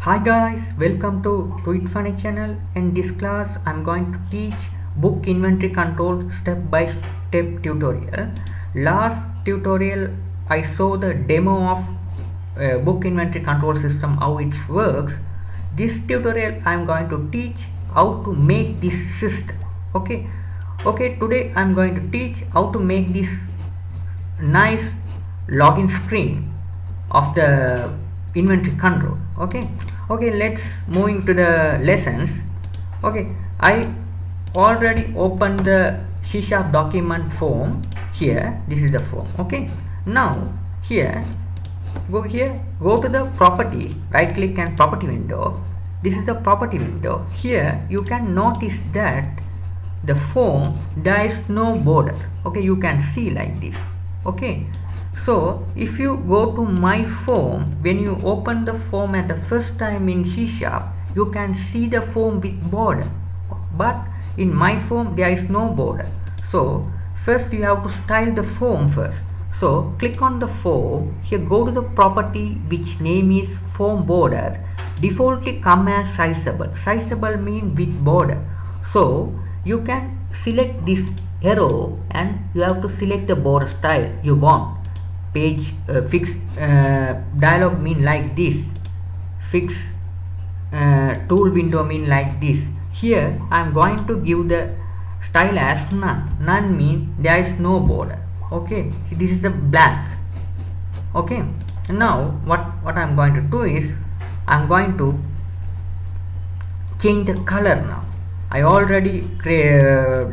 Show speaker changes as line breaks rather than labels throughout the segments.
Hi guys, welcome to It Funny channel. In this class, I'm going to teach book inventory control step by step tutorial. Last tutorial, I saw the demo of book inventory control system, how it works. This tutorial, I'm going to teach how to make this system. Okay, today I'm going to teach how to make this nice login screen of the inventory control. Okay, let's moving to the lessons. Okay, I already opened the C# document form. Here, this is the form. Okay, now here, go to the property, right click and property window. This is the property window. Here you can notice that the form, there is no border. Okay, you can see like this. Okay, so if you go to my form, when you open the form at the first time in C#, you can see the form with border, but in my form there is no border. So first you have to style the form first. So click on the form. Here go to the property which name is form border. Defaultly come as sizable. Sizable mean with border. So you can select this arrow and you have to select the border style you want. Page fix dialog mean like this. Fix tool window mean like this. Here I am going to give the style as none. None mean there is no border. Okay, this is the blank. Okay, now what I am going to do is I am going to change the color now. I already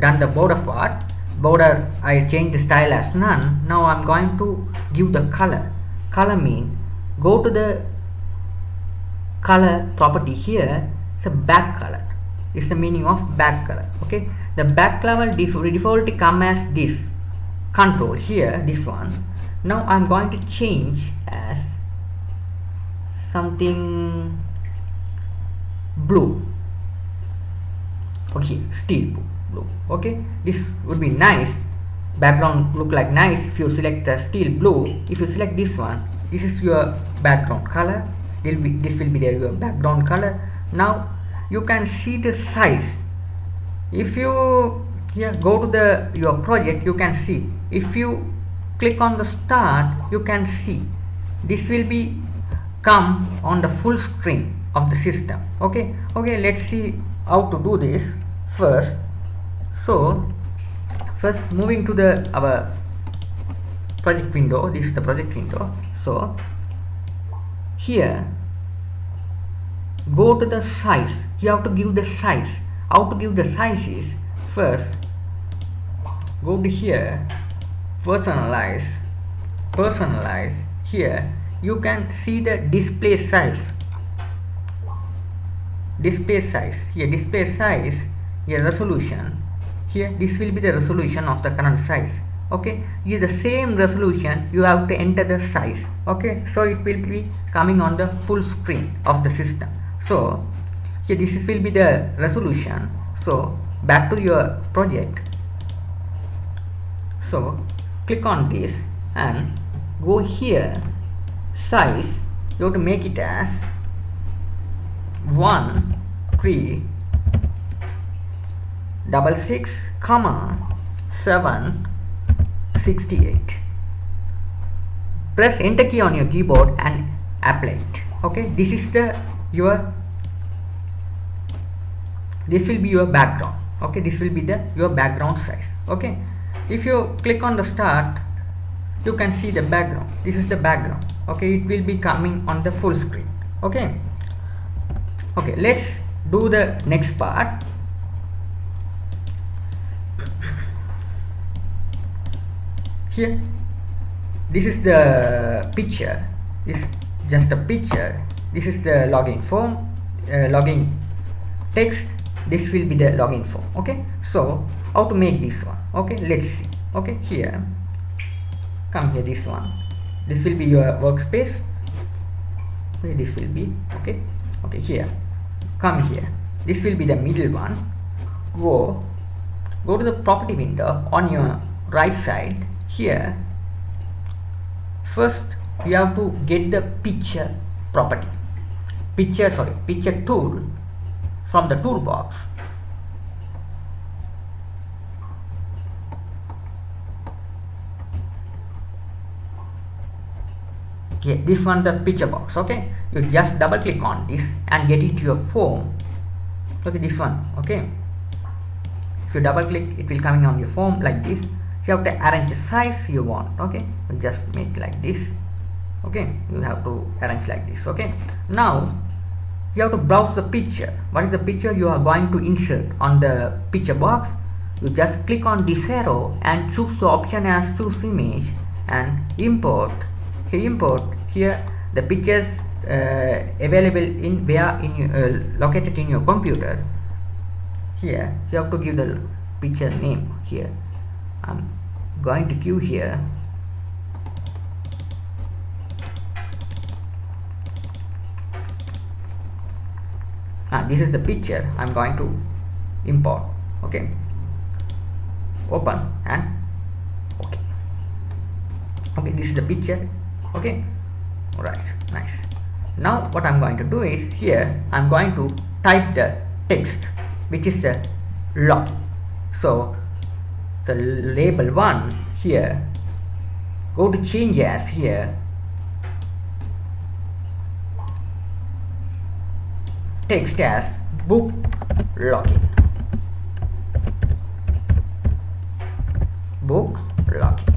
done the border part. Border I changed the style as none. Now I'm going to give the color. Color mean go to the color property. Here it's a back color. It's the meaning of back color. Okay, the back color defaultly come as this. Control here, this one. Now I'm going to change as something blue. Okay, steel blue. Okay, this would be nice. Background look like nice if you select the steel blue. If you select this one, this is your background color. This will be your background color. Now you can see the size. If you go to your project, you can see. If you click on the start, you can see this will be come on the full screen of the system. Okay, let's see how to do this first. So first moving to our project window. This is the project window. So here go to the size. You have to give the size. How to give the size is first go to here, personalize. Here you can see the display size. Here display size. Here resolution. Here this will be the resolution of the current size. Okay, here the same resolution you have to enter the size. Okay, so it will be coming on the full screen of the system. So here this will be the resolution. So back to your project. So click on this and go here, size. You have to make it as 1366, 768. Press enter key on your keyboard and apply it. Okay, this is this will be your background. Okay, this will be your background size. Okay, if you click on the start, you can see the background. This is the background. Okay, it will be coming on the full screen. Okay, let's do the next part. Here, this is the picture. This is just a picture. This is the login form, login text. This will be the login form. Okay, so how to make this one? Okay, let's see. Okay, here, come here, this one. This will be your workspace. Okay, this will be okay. Here, come here. This will be the middle one. Go to the property window on your right side. Here, first you have to get the picture property. picture tool from the toolbox. Okay, this one the picture box. Okay, you just double click on this and get it to your phone. Okay, this one. Okay, if you double click, it will coming on your phone like this. You have to arrange the size you want. Okay, you just make like this. Okay, you have to arrange like this. Okay, now you have to browse the picture. What is the picture you are going to insert on the picture box? You just click on this arrow and choose the option as choose image and import. Import here the pictures available in where in located in your computer. Here you have to give the picture name. Here I'm going to give here this is the picture I'm going to import. Okay, open and okay, this is the picture. Okay, alright, nice. Now what I'm going to do is here I'm going to type the text which is the log. So the label 1 here, go to change as here text as book login. Book login.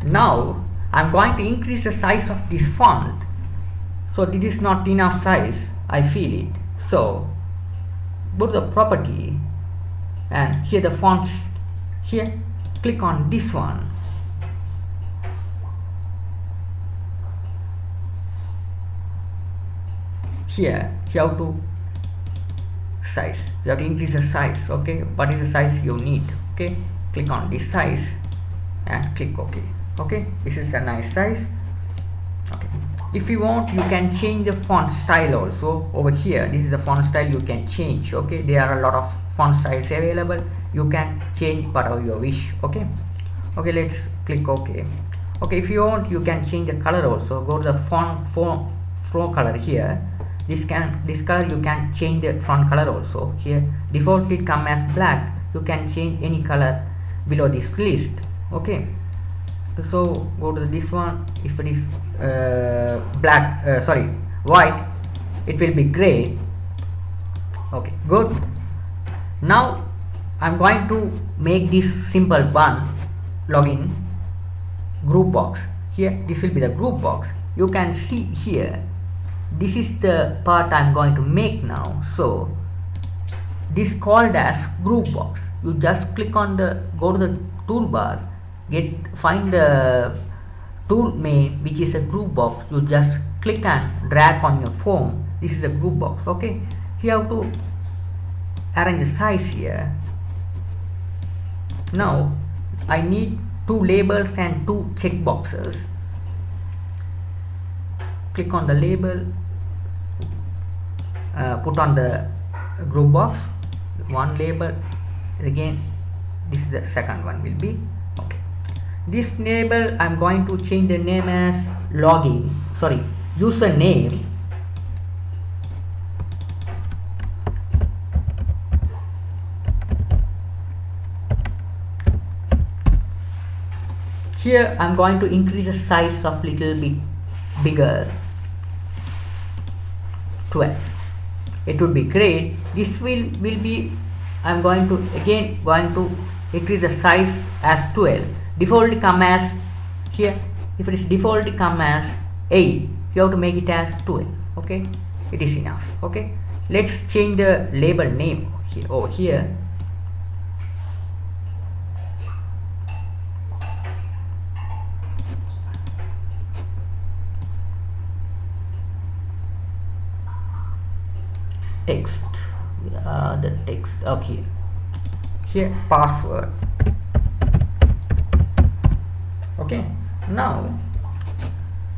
Now I'm going to increase the size of this font. So this is not enough size, I feel it. So go to the property and here the fonts, here click on this one. Here you have to size, you have to increase the size. Okay, what is the size you need? Okay, click on this size and click OK. Okay, this is a nice size. Okay, if you want you can change the font style also. Over here this is the font style you can change. Okay, there are a lot of font styles available, you can change whatever you wish. Okay, let's click OK. Okay, if you want you can change the color also. Go to the font color here. This color you can change the font color also. Here defaultly come as black, you can change any color below this list. Okay, so go to this one. If it is white, it will be gray. Okay, good. Now I'm going to make this simple one login group box. Here this will be the group box. You can see here this is the part I'm going to make now. So this called as group box. You just click on go to the toolbar, find the tool name which is a group box. You just click and drag on your phone. This is the group box. Okay, you have to arrange the size here. Now I need 2 labels and 2 check boxes. Click on the label, put on the group box, 1 label. Again this is the second one will be. Okay, this label I'm going to change the name as username. Here I'm going to increase the size of little bit bigger, 12. It would be great. This will be I'm going to increase the size as 12. Default come as here, if it is default come as 8, you have to make it as 12. Okay, it is enough. Okay, let's change the label name here. Over here text, the text. Okay, here password. Okay, now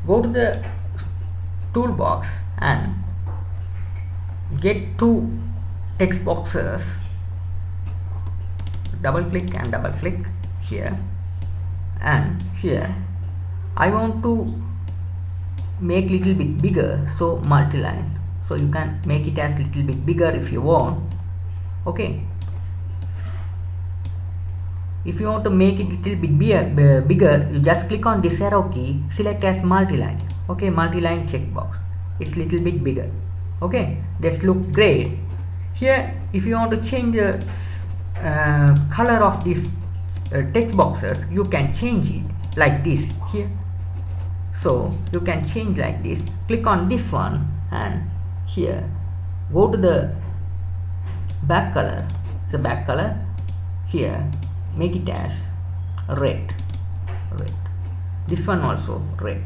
go to the toolbox and get 2 text boxes. Double click and double click here, and here I want to make little bit bigger, so multi-line, so you can make it as little bit bigger if you want. Okay, if you want to make it little bit bigger, you just click on this arrow key, select as multi-line. Okay, multi-line checkbox, it's little bit bigger. Okay, that looks great. Here if you want to change the color of these text boxes, you can change it like this here. So you can change like this, click on this one and here go to the back color, the back color here, make it as red. This one also red.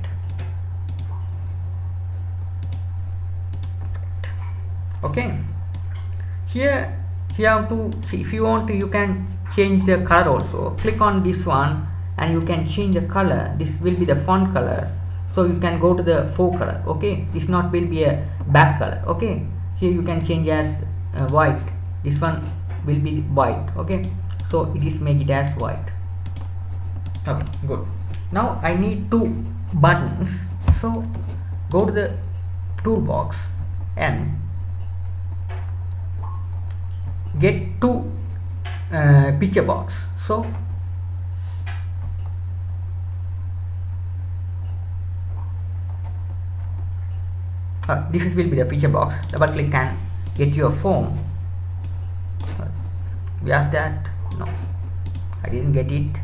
Okay, here you have to see, if you want to, you can change the color also. Click on this one and you can change the color. This will be the font color, so you can go to the fore color. Okay, this not will be a back color. Okay, here you can change as white. This one will be white. Okay, so it is make it as white. Okay, good. Now I need two buttons, so go to the toolbox and get two picture box. So this will be the picture box. Double click and get your form. Just that, no, I didn't get it.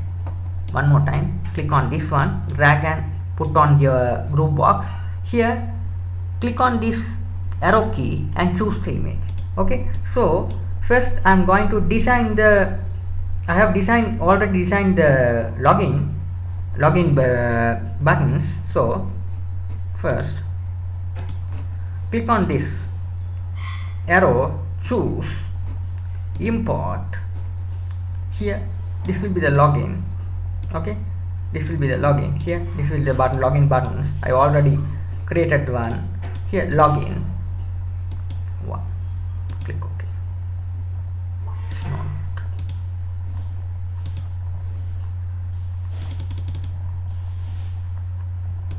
One more time, click on this one, drag and put on your group box. Here click on this arrow key and choose the image. Okay, so first I'm going to design the, I have already designed the login buttons. So first click on this arrow, choose import. Here this will be the login. Okay, this will be the login. Here this is the button, login buttons. I already created one. Here login one, click OK.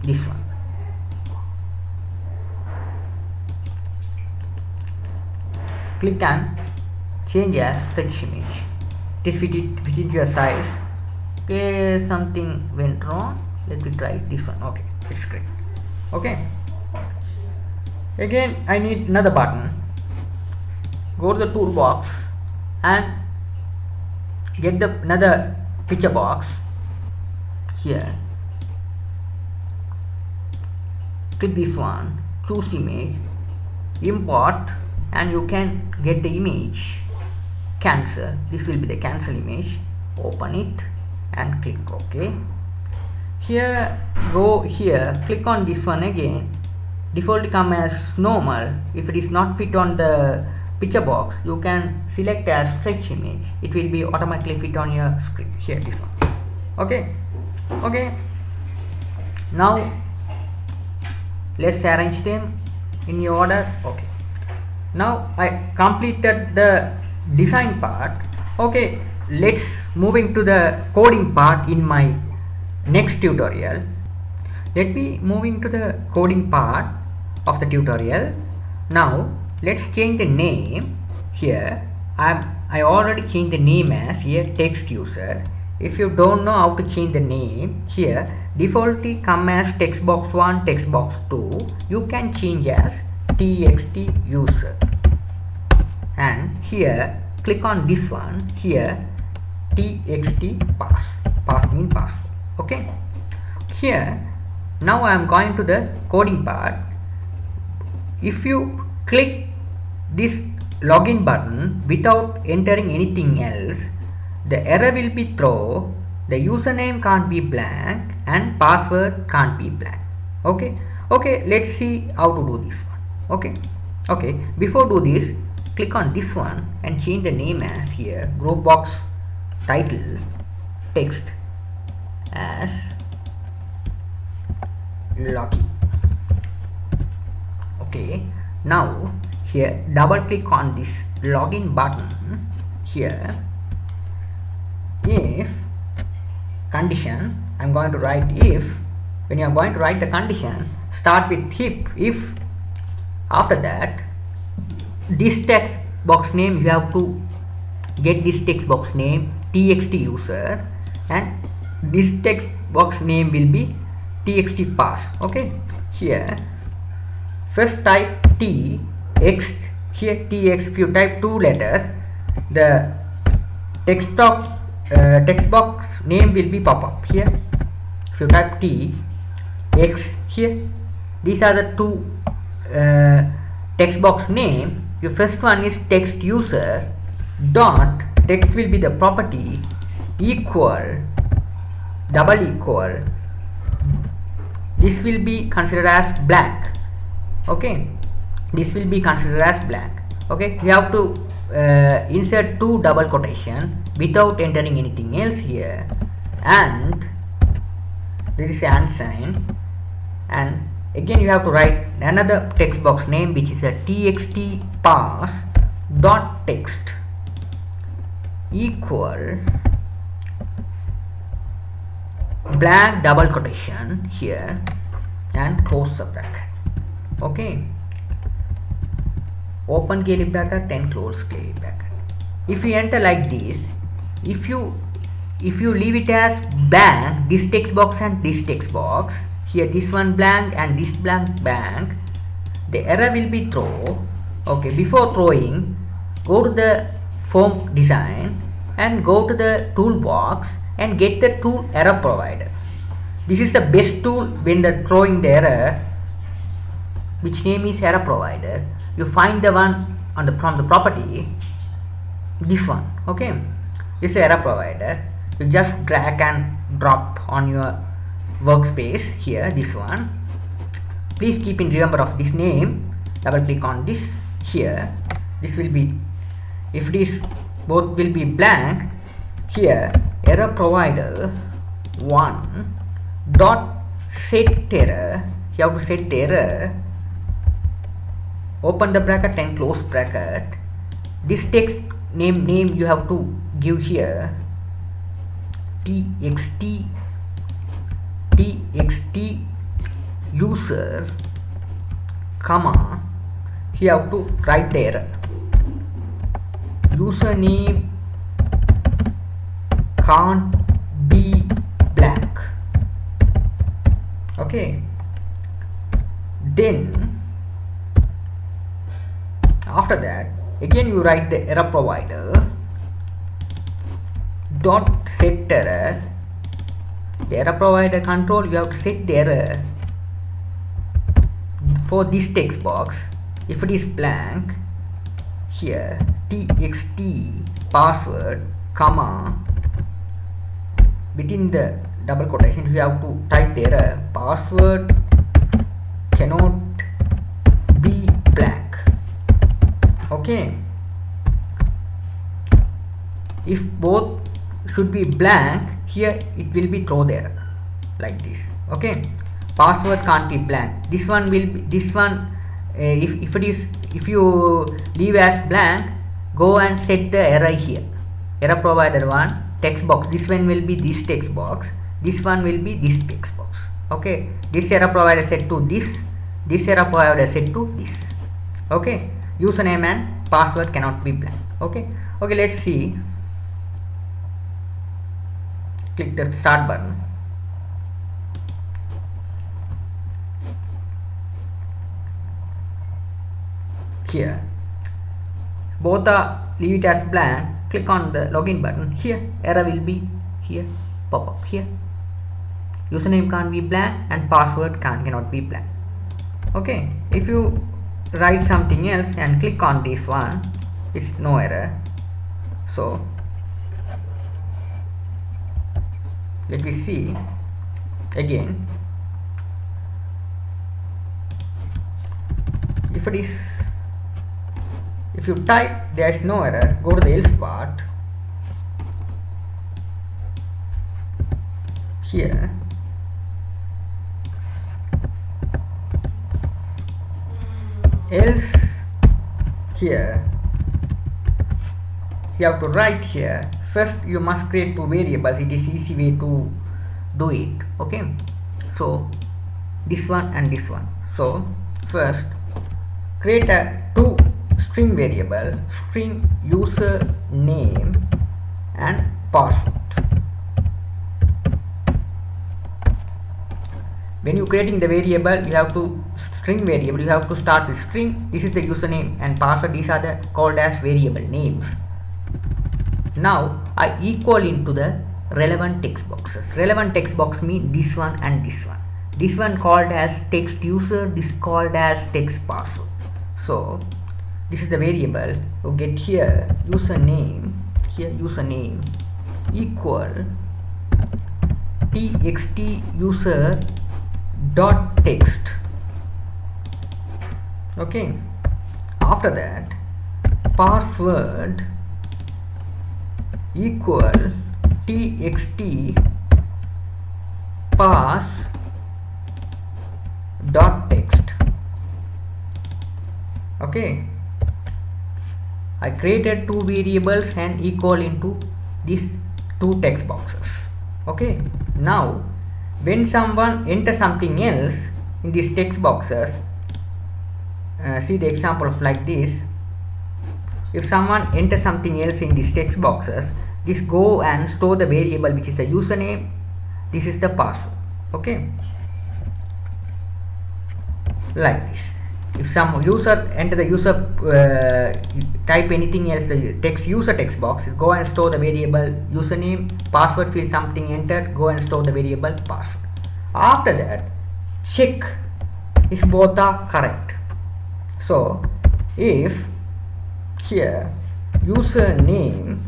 This one, click and change as text image. This fit it your size. Okay, something went wrong. Let me try this one. Okay, it's great. Okay, again I need another button. Go to the toolbox and get the another picture box. Here click this one, choose image, import, and you can get the image, cancel. This will be the cancel image. Open it and click OK. Here go here, click on this one again. Default come as normal. If it is not fit on the picture box, you can select as stretch image. It will be automatically fit on your screen. Here this one. Okay, okay, now let's arrange them in your order. Okay, now I completed the design part. Okay, let's moving to the coding part in my next tutorial. Let me moving to the coding part of the tutorial. Now let's change the name. Here I already changed the name as here text user. If you don't know how to change the name, here defaultly come as textbox1, textbox2. You can change as txt user, and here click on this one. Here txt pass mean password. Okay, here now I am going to the coding part. If you click this login button without entering anything else, the error will be thrown. The username can't be blank and password can't be blank. Okay, okay, let's see how to do this one. Okay, okay, before do this, click on this one and change the name as here group box title text as login. Okay, now here double click on this login button. Here if condition, I'm going to write if. When you are going to write the condition, start with if after that this text box name, you have to get this text box name txt user, and this text box name will be txt pass. Okay, here first type t x, here tx. If you type two letters, the text box name will be pop up here. If you type t x here, these are the two text box name. Your first one is text user dot text will be the property equal double equal, this will be considered as blank. Okay, this will be considered as blank. Okay, you have to insert two double quotation without entering anything else here, and there is an sign, and again you have to write another text box name which is a txt pass dot text equal blank double quotation here and close the bracket. Okay, open curly bracket and close curly bracket. If you enter like this, if you leave it as blank, this text box and this text box, here this one blank and this blank, the error will be throw. Okay, before throwing, go to the form design and go to the toolbox and get the tool error provider. This is the best tool when the throwing the error, which name is error provider. You find the one on the from the property, this one. Okay, this is error provider. You just drag and drop on your workspace here, this one. Please keep in remember of this name. Double click on this here. This will be, if it is both will be blank, here error provider 1 dot set error. You have to set the error, open the bracket and close bracket. This text name you have to give here txt user comma, you have to write the error. Username can't be blank. Okay, then after that again you write the error provider dot set error. The error provider control, you have to set the error for this text box. If it is blank, here txt password comma, within the double quotation you have to type the error, password cannot be blank. Okay, if both should be blank, here it will be throw there like this. Okay, password can't be blank. This one will be, this one if it is, if you leave as blank, go and set the error here. Error provider 1 text box, this one will be this text box, this one will be this text box. Okay, this error provider set to this error provider set to this. Okay, username and password cannot be blank. Okay, let's see. Click the start button. Here both are, leave it as blank, click on the login button. Here error will be here, pop up here. Username can't be blank and password cannot be blank. Okay, if you write something else and click on this one, it's no error. So let me see again. If it is, if you type there is no error, go to the else part. Here else, here you have to write here. First you must create two variables. It is easy way to do it. Okay, so this one and this one. So first create a two string variable, string user name and password. When you creating the variable, you have to string variable, you have to start with string. This is the username and password. These are the called as variable names. Now I equal into the relevant text boxes. Relevant text box mean this one and this one. This one called as text user, this called as text password. So this is the variable. You get here username, here username equal txt user dot text. Okay, after that password equal txt pass dot text. Okay, I created two variables and equal into these two text boxes. Okay, now when someone enters something else in these text boxes, see the example of like this. If someone enters something else in these text boxes, this go and store the variable which is the username, this is the password. Okay, like this. If some user enter the user type anything else, the text user text box, go and store the variable username, password field something entered, go and store the variable password. After that check if both are correct. So if here username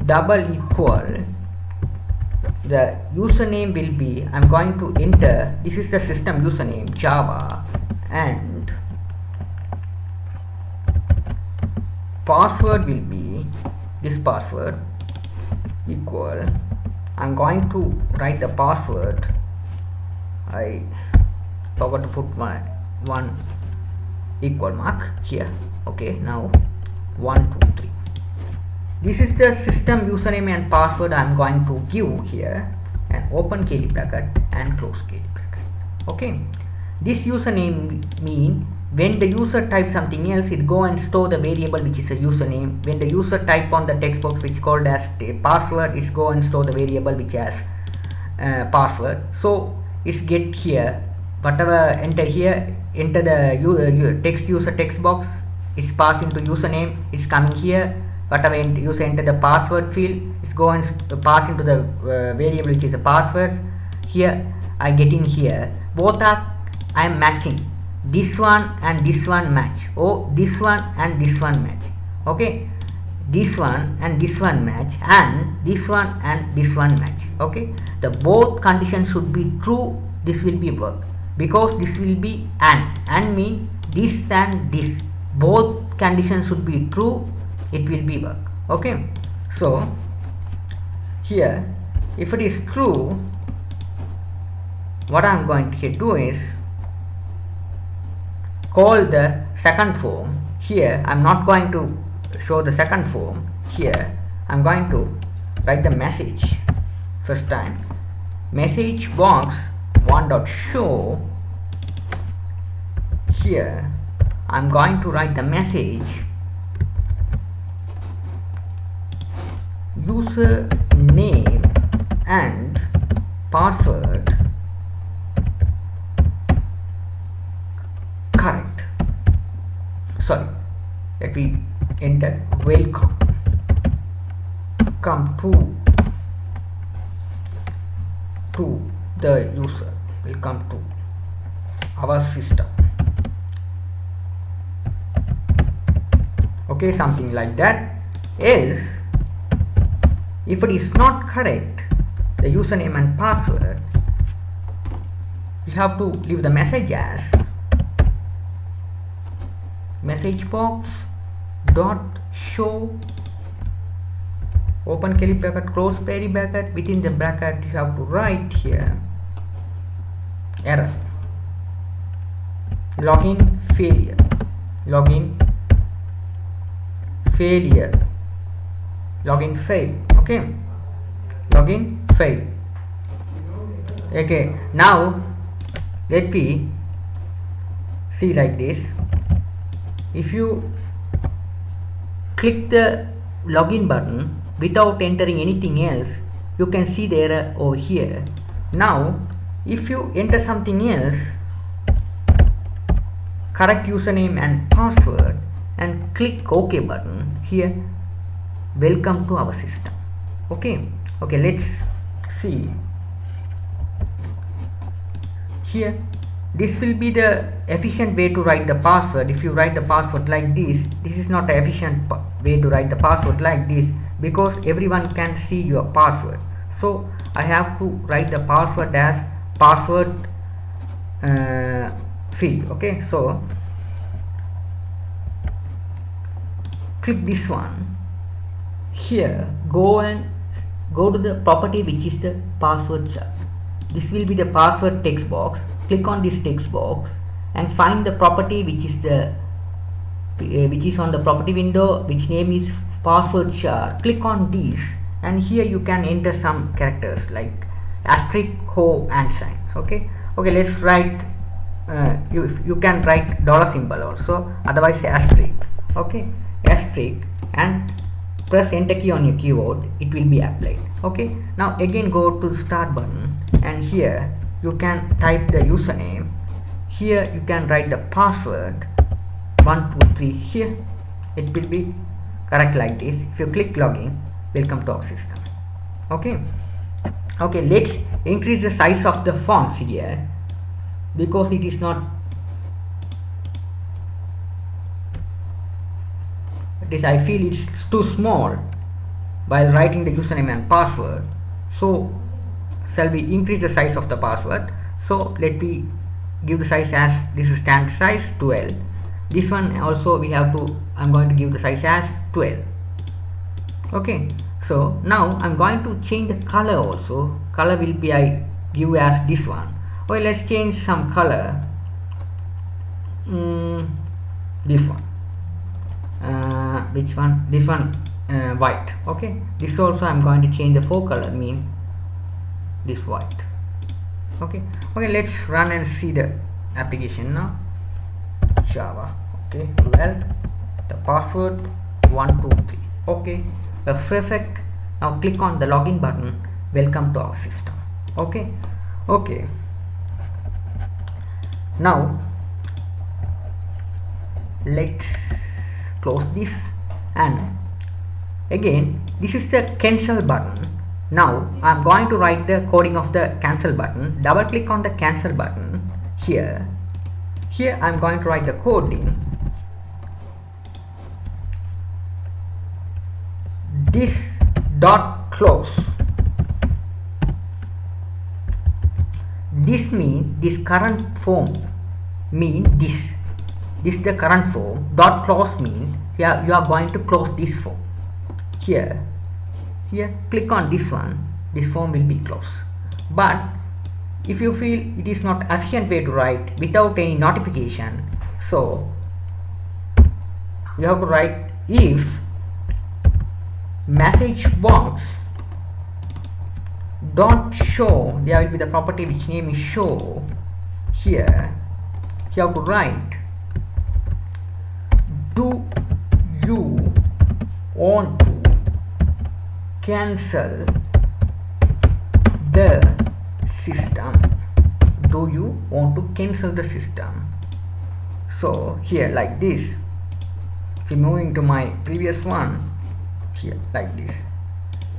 double equal, the username will be, I'm going to enter, this is the system username Java, and password will be this password equal, I'm going to write the password, I forgot to put one equal mark here. Okay, now 1 2 3, this is the system username and password I'm going to give here, and open curly bracket and close curly bracket. Okay, this username mean when the user types something else, it go and store the variable which is a username. When the user type on the text box which called as password, it's go and store the variable which has password. So it's get here whatever enter here, enter the text user text box, it's passed into username, it's coming here. Whatever user enter the password field, it's go and pass into the variable which is the password. Here I get in here, both are I am matching, this one and this one match. Oh, this one and this one match. Okay, this one and this one match, and this one and this one match. Okay, the both conditions should be true, this will be work, because this will be and mean this and this, both conditions should be true, it will be work. Okay, so here if it is true, what I am going to do is call the second form. Here I am not going to show the second form. Here I am going to write the message. First time message box one.show. Here I am going to write the message user name and password correct. Sorry, let me enter welcome, come to the user, welcome to our system. Okay, something like that. Else if it is not correct, the username and password, you have to leave the message as message box dot show, open curly bracket, close curly bracket, within the bracket you have to write here error, login failure, login failure, login fail. Okay, login fail. Okay, now let me see like this. If you click the login button without entering anything else, you can see the error over here. Now if you enter something else, correct username and password, and click OK button here, welcome to our system. Okay, let's see here. This will be the efficient way to write the password. If you write the password like this is not an efficient way to write the password like this, because everyone can see your password. So I have to write the password as password field. Okay, so click this one here, go to the property which is the password chart. This will be the password text box. Click on this text box and find the property which is on the property window, which name is password chart. Click on this, and here you can enter some characters like asterisk, and signs. Okay, let's write you can write dollar symbol also, otherwise asterisk. Okay, asterisk, and press enter key on your keyboard, it will be applied. Okay, now again go to the start button, and here you can type the username. Here you can write the password 123. Here it will be correct like this. If you click login, welcome to our system. Okay, let's increase the size of the fonts here, because it is not I feel it's too small while writing the username and password. So shall we increase the size of the password? So let me give the size as, this is standard size 12. This one also I'm going to give the size as 12. Okay, so now I'm going to change the color also. Color will be I give as this one. Okay, let's change some color. This one. Which one? This one, white. Okay, this also I'm going to change the forecolor, mean this white. Okay, let's run and see the application now. Java. Okay, well, the password 123. Okay, perfect. Now click on the login button. Welcome to our system. Okay, now let's close this, and again this is the cancel button. Now I'm going to write the coding of the cancel button. Double click on the cancel button here. I'm going to write the coding. This dot close, this means this current form, mean this is the current form. Dot close means you are going to close this form. Here click on this one, this form will be closed. But if you feel it is not efficient way to write without any notification, so you have to write if message box dot show, there will be the property which name is show. Here you have to write, do you want to cancel the system? Do you want to cancel the system? So here like this. So moving to my previous one, here like this.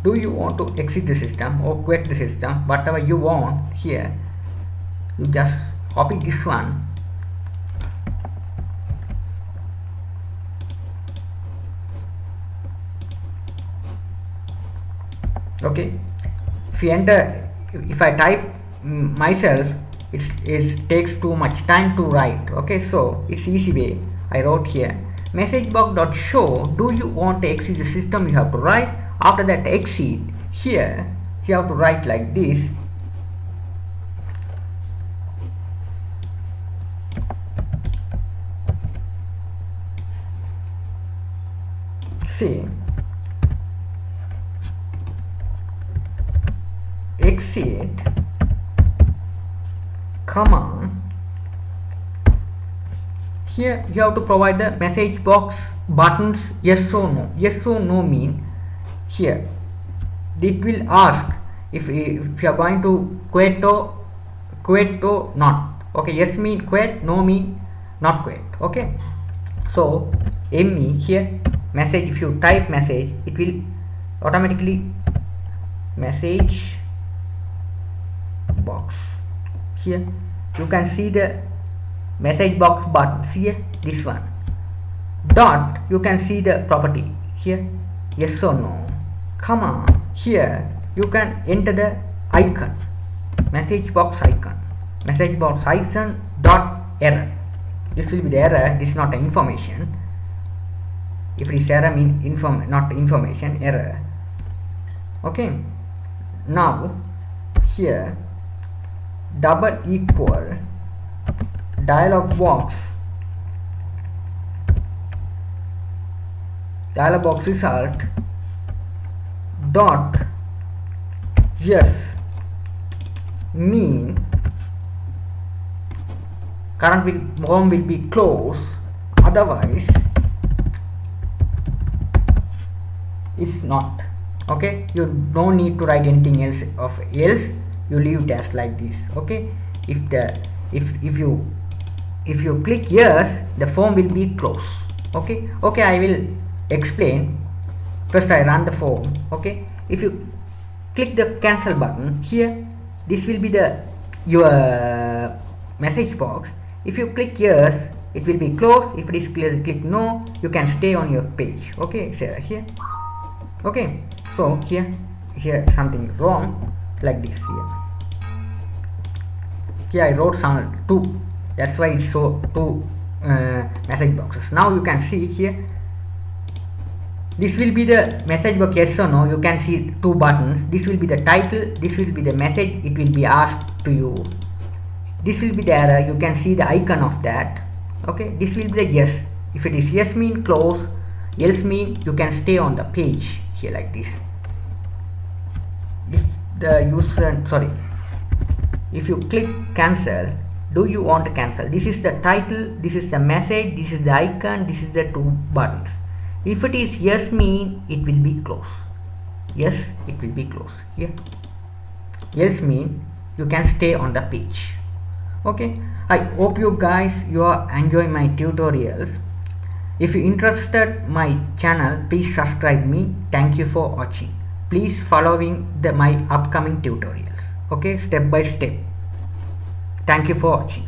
Do you want to exit the system or quit the system? Whatever you want, here you just copy this one. Okay, if I type myself, it takes too much time to write. Okay, so it's easy way. I wrote here message box dot show, do you want to exit the system? You have to write. After that exit, here you have to write like this. See, exit command here you have to provide the message box buttons yes or no. Yes or no mean here it will ask if you are going to quit or not. Okay, yes mean quit, no mean not quit. Okay, so me here message, if you type message it will automatically message box. Here you can see the message box buttons here, this one dot, you can see the property here yes or no, comma, here you can enter the icon, message box icon dot error. This will be the error, this is not information. If it is error mean not information, error. Okay, now here double equal dialog box result dot yes mean current form will be closed, otherwise it's not. Okay, you don't need to write anything else of else, you leave it as like this. Okay, if you click yes, the form will be closed. Okay, I will explain. First I run the form. Okay, if you click the cancel button here, this will be your message box. If you click yes, it will be closed. If it is clear, click no, you can stay on your page. Okay, so here. Okay, so here something wrong like this. Here I wrote some 2, that's why it's so 2 message boxes. Now you can see here, this will be the message box yes or no. You can see 2 buttons. This will be the title, this will be the message it will be asked to you, this will be the error, you can see the icon of that. Okay, this will be the yes. If it is yes mean close, else mean you can stay on the page here like this. If the user if you click cancel, do you want to cancel, this is the title, this is the message, this is the icon, this is the 2 buttons. If it is yes mean it will be close, yes it will be close here, else mean you can stay on the page. Okay, I hope you guys are enjoying my tutorials. If you interested my channel, please subscribe me. Thank you for watching. Please following my upcoming tutorials. Okay, step by step. Thank you for watching.